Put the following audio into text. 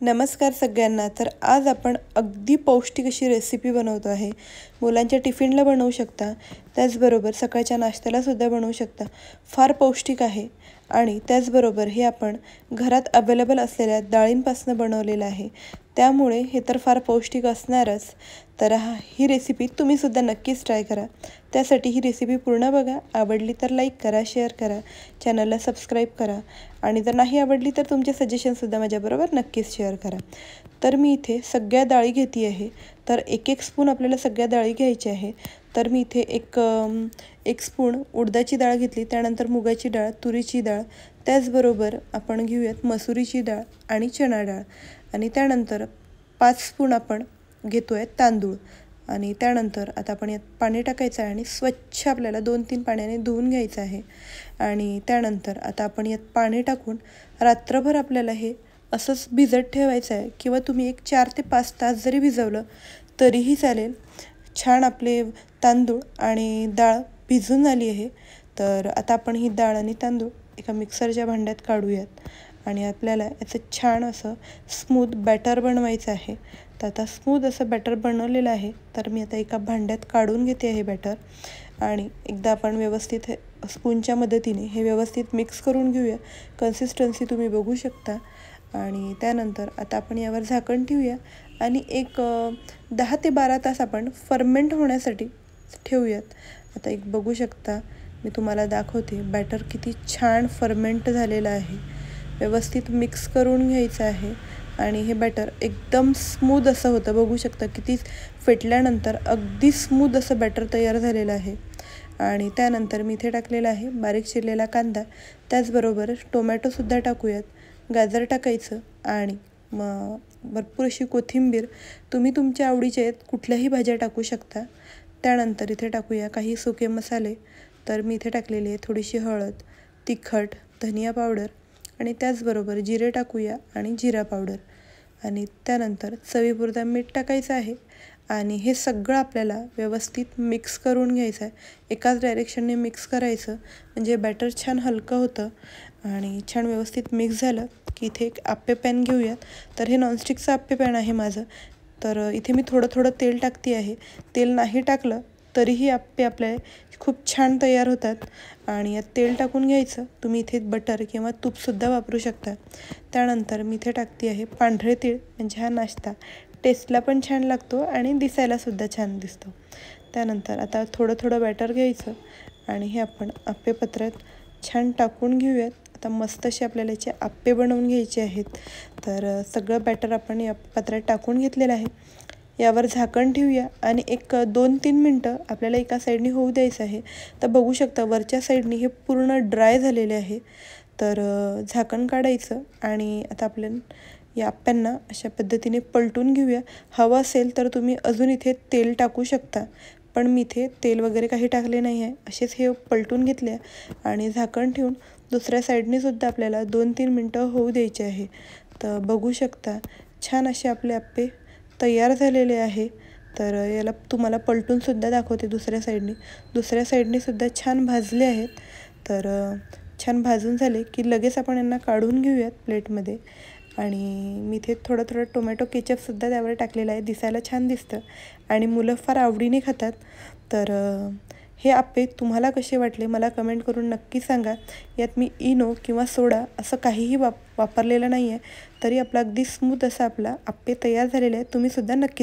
नमस्कार सगळ्यांना. तर आज आपण अगदी पौष्टिक अशी रेसिपी बनवतो आहे. मुलांच्या टिफिनला बनवू शकता, त्याचबरोबर सकाळच्या नाश्त्यालासुद्धा बनवू शकता. फार पौष्टिक आहे आणि त्याचबरोबर हे आपण घरात अवेलेबल असलेल्या डाळींपासून बनवलेलं आहे. त्यामुळे हे तर फार पौष्टिक असणारच. तर ही रेसिपी तुम्हीसुद्धा नक्कीच ट्राय करा. त्यासाठी ही रेसिपी पूर्ण बघा. आवडली तर लाईक करा, शेअर करा, चॅनलला सबस्क्राईब करा आणि जर नाही आवडली तर तुमचे सजेशनसुद्धा माझ्याबरोबर नक्कीच शेअर करा. तर मी इथे सगळ्या डाळी घेते आहे. तर एक एक स्पून आपल्याला सगळ्या डाळी घ्यायची आहे. तर मी इथे एक स्पून उडदाची डाळ घेतली, त्यानंतर मुगाची डाळ, तुरीची डाळ, त्याचबरोबर आपण घेऊयात मसुरीची डाळ आणि चणा डाळ आणि त्यानंतर 5 स्पून आपण घेतो आहे तांदूळ आणि त्यानंतर आता आपण यात पाणी टाकायचं आहे आणि स्वच्छ आपल्याला 2-3 पाण्याने धुवून घ्यायचं आहे. आणि त्यानंतर आता आपण यात पाणी टाकून रात्रभर आपल्याला हे असंच भिजत ठेवायचं आहे किंवा तुम्ही एक 4 ते 5 तास जरी भिजवलं तरीही चालेल. छान आपले तांदूळ आणि डाळ भिजून झाली आहे. तर आता आपण ही डाळ आणि तांदूळ एका मिक्सरच्या भांड्यात काढूयात आणि आपल्याला याचं छान असं स्मूथ बॅटर बनवायचं आहे. तर आता स्मूथ असं बॅटर बनवलेलं आहे. तर मी आता एका भांड्यात काढून घेते आहे बॅटर आणि एकदा आपण व्यवस्थित स्पूनच्या मदतीने हे व्यवस्थित मिक्स करून घेऊया. कन्सिस्टन्सी तुम्ही बघू शकता आणि त्यानंतर आता आपण यावर झाकण ठेवूया आणि एक 10 ते 12 तास आपण फर्मेंट होण्यासाठी ठेवूयात. आता एक बघू शकता, मी तुम्हाला दाखवते बॅटर किती छान फर्मेंट झालेलं आहे. व्यवस्थित मिक्स करून घ्यायचं आहे आणि हे बॅटर एकदम स्मूथ असं होतं. बघू शकता किती फेटल्यानंतर अगदी स्मूथ असं बॅटर तयार झालेलं आहे. आणि त्यानंतर मी इथे टाकलेला आहे बारीक चिरलेला कांदा, त्याचबरोबर टोमॅटोसुद्धा टाकूयात, गाजर टाकायचं आणि भरपूर अशी कोथिंबीर, तुम्ही तुमच्या आवडीचे कुठल्याही भाज्या टाकू शकता. त्यानंतर इथे टाकूया काही सुके मसाले. तर मी इथे टाकलेली आहे थोडीशी हळद, तिखट, धनिया पावडर आणि त्याचबरोबर जिरे टाकूया आणि जिरा पावडर आणि त्यानंतर चवीपुरता मीठ टाकायचं आहे आणि हे सगळं आपल्याला व्यवस्थित मिक्स करून घ्यायचं आहे. एकाच डायरेक्शनने मिक्स करायचं म्हणजे बॅटर छान हलकं होतं. आणि छान व्यवस्थित मिक्स झालं की इथे एक आप्पे पॅन घेऊयात. तर हे नॉनस्टिकचं आप्पे पॅन आहे माझं. तर इथे मी थोडं तेल टाकते आहे. तेल नाही टाकलं तरीही आप्पे आपले खूप छान तयार होतात आणि यात तेल टाकून घ्यायचं. तुम्ही इथे बटर किंवा तूपसुद्धा वापरू शकता. त्यानंतर मी इथे टाकते आहे पांढरे तीळ, म्हणजे हा नाश्ता टेस्टला पण छान लागतो आणि दिसायलासुद्धा छान दिसतो. त्यानंतर आता थोडं बॅटर घ्यायचं आणि हे आपण आप्पे पत्रात छान टाकून घेऊयात. आता मस्त असे आपल्याला याचे आप्पे बनवून घ्यायचे आहेत. तर सगळं बॅटर आपण या पत्रात टाकून घेतलेलं आहे. यावर झाकण ठेवूया आणि एक 2-3 मिनटं आपल्याला एका साईडने होऊ द्यायचं आहे. तर बघू शकता वरच्या साईडने हे पूर्ण ड्राय झालेले आहे. तर झाकण काढायचं आणि आता आपल्या या आप्प्यांना अशा पद्धतीने पलटून घेऊया. हवं असेल तर तुम्ही अजून इथे तेल टाकू शकता, पण मी इथे तेल वगैरे काही टाकले नाही आहे. असेच हे पलटून घेतले आणि झाकण ठेवून दुसऱ्या साईडने सुद्धा आपल्याला 2-3 मिनटं होऊ द्यायचे आहे. तर बघू शकता छान असे आपले आप्पे तयार झालेले आहे. तर याला तुम्हाला पलटूनसुद्धा दाखवते दुसऱ्या साईडने सुद्धा छान भाजले आहेत. तर छान भाजून झाले की लगेच आपण यांना काढून घेऊयात प्लेटमध्ये आणि मी इथे थोडं टोमॅटो केचपसुद्धा त्यावर टाकलेलं आहे. दिसायला छान दिसतं आणि मुलं फार आवडीने खातात. तर हे आप्पे तुम्हाला कसे वाटले मला कमेंट करून नक्की सांगा. यात मी इनो किंवा सोडा असं काहीही वापरलेलं नाही आहे. तरी आपला अगदी स्मूथ असा आपला आप्पे तयार झालेले आहे. तुम्हीसुद्धा नक्की